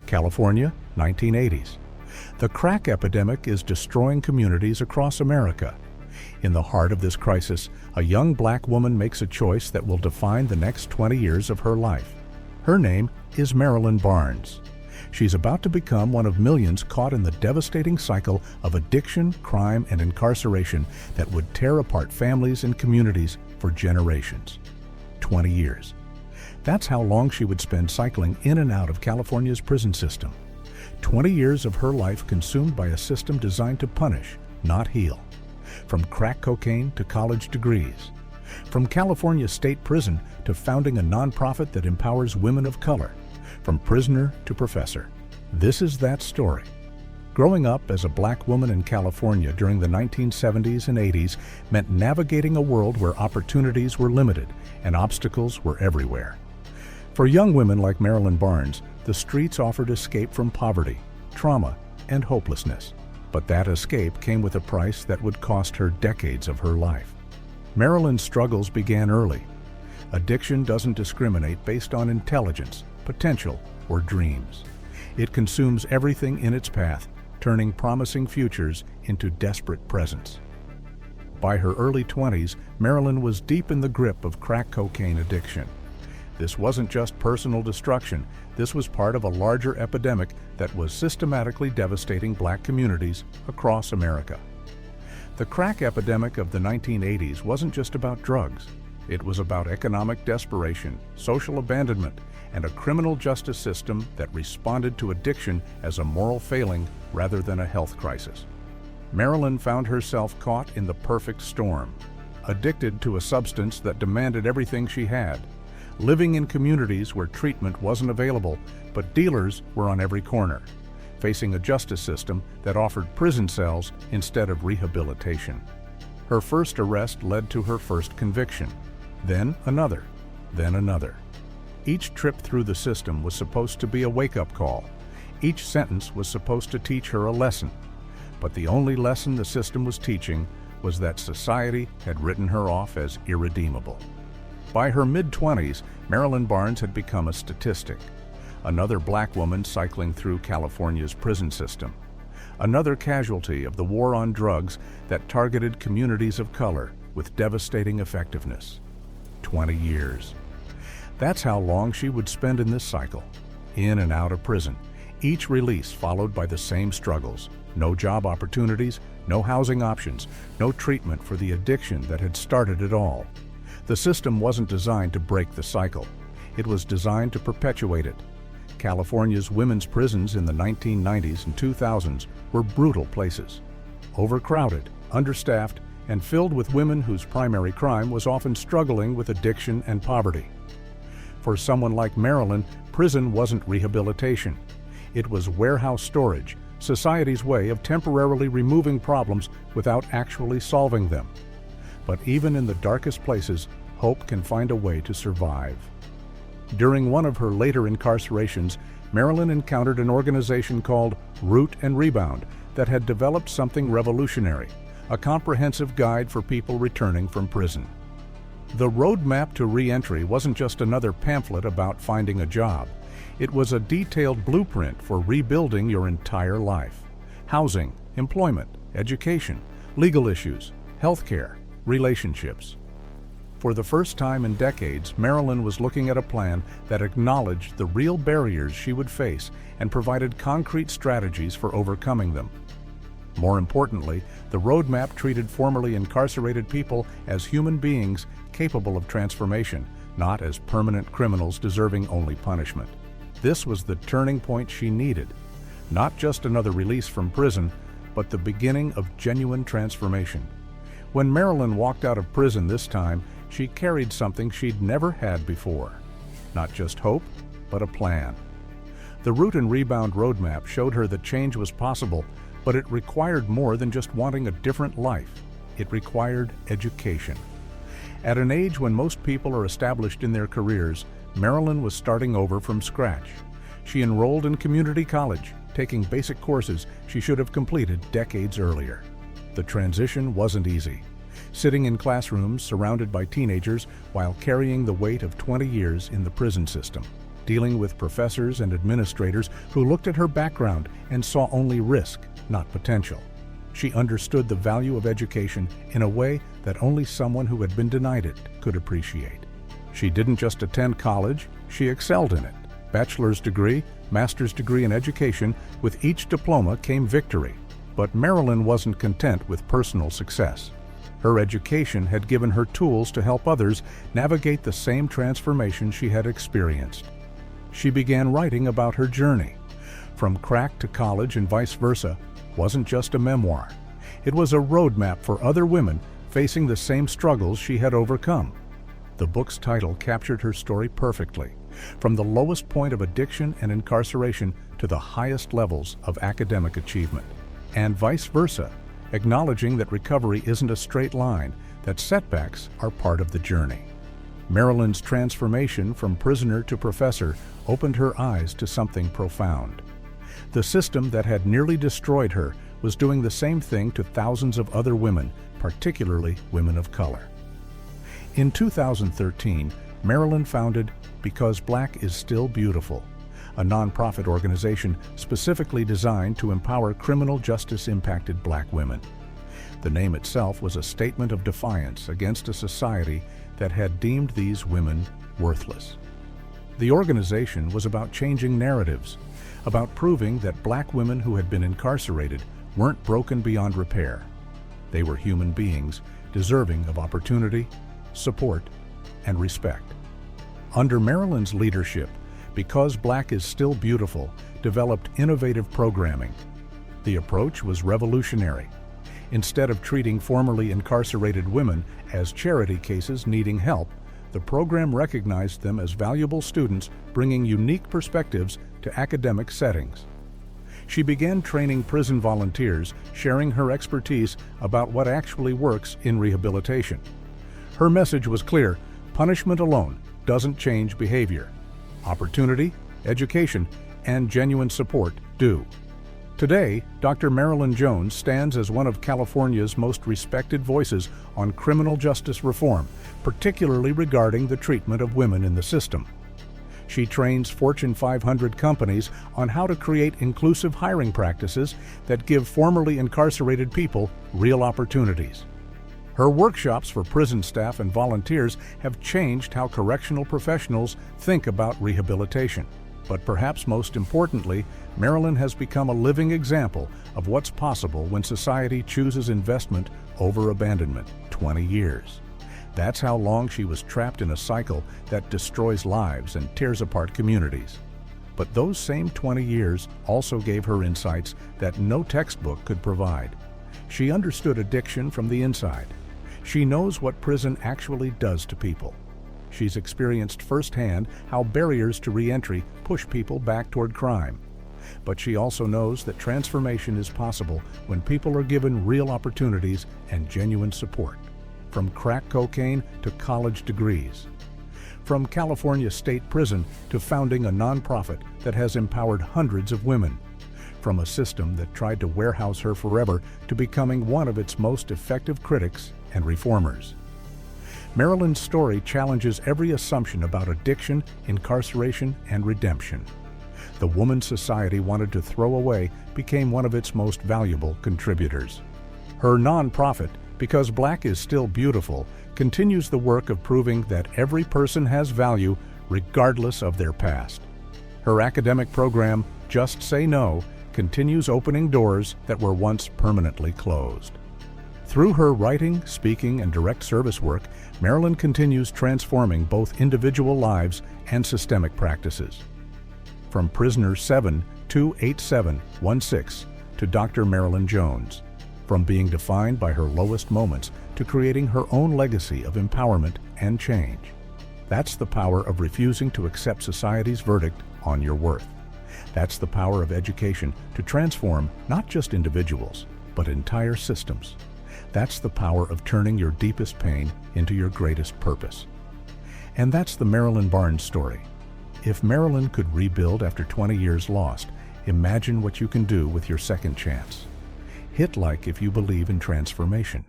California, 1980s. The crack epidemic is destroying communities across America. In the heart of this crisis, a young black woman makes a choice that will define the next 20 years of her life. Her name is Marilyn Barnes. She's about to become one of millions caught in the devastating cycle of addiction, crime, and incarceration that would tear apart families and communities for generations. 20 years. That's how long she would spend cycling in and out of California's prison system. 20 years of her life consumed by a system designed to punish, not heal. From crack cocaine to college degrees. From California State Prison to founding a nonprofit that empowers women of color. From prisoner to professor. This is that story. Growing up as a black woman in California during the 1970s and 80s meant navigating a world where opportunities were limited and obstacles were everywhere. For young women like Marilyn Barnes, the streets offered escape from poverty, trauma, and hopelessness. But that escape came with a price that would cost her decades of her life. Marilyn's struggles began early. Addiction doesn't discriminate based on intelligence, potential, or dreams. It consumes everything in its path, turning promising futures into desperate presents. By her early 20s, Marilyn was deep in the grip of crack cocaine addiction. This wasn't just personal destruction, this was part of a larger epidemic that was systematically devastating black communities across America. The crack epidemic of the 1980s wasn't just about drugs. It was about economic desperation, social abandonment, and a criminal justice system that responded to addiction as a moral failing rather than a health crisis. Marilyn found herself caught in the perfect storm, addicted to a substance that demanded everything she had, living in communities where treatment wasn't available, but dealers were on every corner, facing a justice system that offered prison cells instead of rehabilitation. Her first arrest led to her first conviction, then another, then another. Each trip through the system was supposed to be a wake-up call. Each sentence was supposed to teach her a lesson. But the only lesson the system was teaching was that society had written her off as irredeemable. By her mid-20s, Marilyn Barnes had become a statistic. Another black woman cycling through California's prison system. Another casualty of the war on drugs that targeted communities of color with devastating effectiveness. 20 years. That's how long she would spend in this cycle, in and out of prison, each release followed by the same struggles. No job opportunities, no housing options, no treatment for the addiction that had started it all. The system wasn't designed to break the cycle. It was designed to perpetuate it. California's women's prisons in the 1990s and 2000s were brutal places. Overcrowded, understaffed, and filled with women whose primary crime was often struggling with addiction and poverty. For someone like Marilyn, prison wasn't rehabilitation. It was warehouse storage, society's way of temporarily removing problems without actually solving them. But even in the darkest places, hope can find a way to survive. During one of her later incarcerations, Marilyn encountered an organization called Root and Rebound that had developed something revolutionary, a comprehensive guide for people returning from prison. The roadmap to re-entry wasn't just another pamphlet about finding a job. It was a detailed blueprint for rebuilding your entire life. Housing, employment, education, legal issues, healthcare, relationships. For the first time in decades, Marilyn was looking at a plan that acknowledged the real barriers she would face and provided concrete strategies for overcoming them. More importantly, the roadmap treated formerly incarcerated people as human beings capable of transformation, not as permanent criminals deserving only punishment. This was the turning point she needed, not just another release from prison, but the beginning of genuine transformation. When Marilyn walked out of prison this time, she carried something she'd never had before. Not just hope, but a plan. The Root and Rebound roadmap showed her that change was possible, but it required more than just wanting a different life. It required education. At an age when most people are established in their careers, Marilyn was starting over from scratch. She enrolled in community college, taking basic courses she should have completed decades earlier. The transition wasn't easy. Sitting in classrooms surrounded by teenagers while carrying the weight of 20 years in the prison system. dealing with professors and administrators who looked at her background and saw only risk, not potential. She understood the value of education in a way that only someone who had been denied it could appreciate. She didn't just attend college, she excelled in it. Bachelor's degree, master's degree in education, with each diploma came victory. But Marilyn wasn't content with personal success. Her education had given her tools to help others navigate the same transformation she had experienced. She began writing about her journey. From crack to college and vice versa wasn't just a memoir. It was a roadmap for other women facing the same struggles she had overcome. The book's title captured her story perfectly, from the lowest point of addiction and incarceration to the highest levels of academic achievement, and vice versa, acknowledging that recovery isn't a straight line, that setbacks are part of the journey. Marilyn's transformation from prisoner to professor opened her eyes to something profound. The system that had nearly destroyed her was doing the same thing to thousands of other women, particularly women of color. In 2013, Marilyn founded Because Black is Still Beautiful, a nonprofit organization specifically designed to empower criminal justice-impacted Black women. The name itself was a statement of defiance against a society that had deemed these women worthless. The organization was about changing narratives, about proving that Black women who had been incarcerated weren't broken beyond repair. They were human beings deserving of opportunity, support, and respect. Under Marilyn's leadership, Because Black is Still Beautiful developed innovative programming. The approach was revolutionary. Instead of treating formerly incarcerated women as charity cases needing help, the program recognized them as valuable students bringing unique perspectives to academic settings. She began training prison volunteers, sharing her expertise about what actually works in rehabilitation. Her message was clear: punishment alone doesn't change behavior. Opportunity, education, and genuine support do. Today, Dr. Marilyn Jones stands as one of California's most respected voices on criminal justice reform, particularly regarding the treatment of women in the system. She trains Fortune 500 companies on how to create inclusive hiring practices that give formerly incarcerated people real opportunities. Her workshops for prison staff and volunteers have changed how correctional professionals think about rehabilitation. But perhaps most importantly, Marilyn has become a living example of what's possible when society chooses investment over abandonment. 20 years. That's how long she was trapped in a cycle that destroys lives and tears apart communities. But those same 20 years also gave her insights that no textbook could provide. She understood addiction from the inside. She knows what prison actually does to people. She's experienced firsthand how barriers to re-entry push people back toward crime. But she also knows that transformation is possible when people are given real opportunities and genuine support. From crack cocaine to college degrees. From California State Prison to founding a nonprofit that has empowered hundreds of women. From a system that tried to warehouse her forever to becoming one of its most effective critics and reformers. Marilyn's story challenges every assumption about addiction, incarceration, and redemption. The woman society wanted to throw away became one of its most valuable contributors. Her nonprofit, Because Black is Still Beautiful, continues the work of proving that every person has value regardless of their past. Her academic program, Just Say No, continues opening doors that were once permanently closed. Through her writing, speaking, and direct service work, Marilyn continues transforming both individual lives and systemic practices. From Prisoner 728716 to Dr. Marilyn Jones. From being defined by her lowest moments to creating her own legacy of empowerment and change. That's the power of refusing to accept society's verdict on your worth. That's the power of education to transform not just individuals, but entire systems. That's the power of turning your deepest pain into your greatest purpose. And that's the Marilyn Barnes story. If Marilyn could rebuild after 20 years lost, imagine what you can do with your second chance. Hit like if you believe in transformation.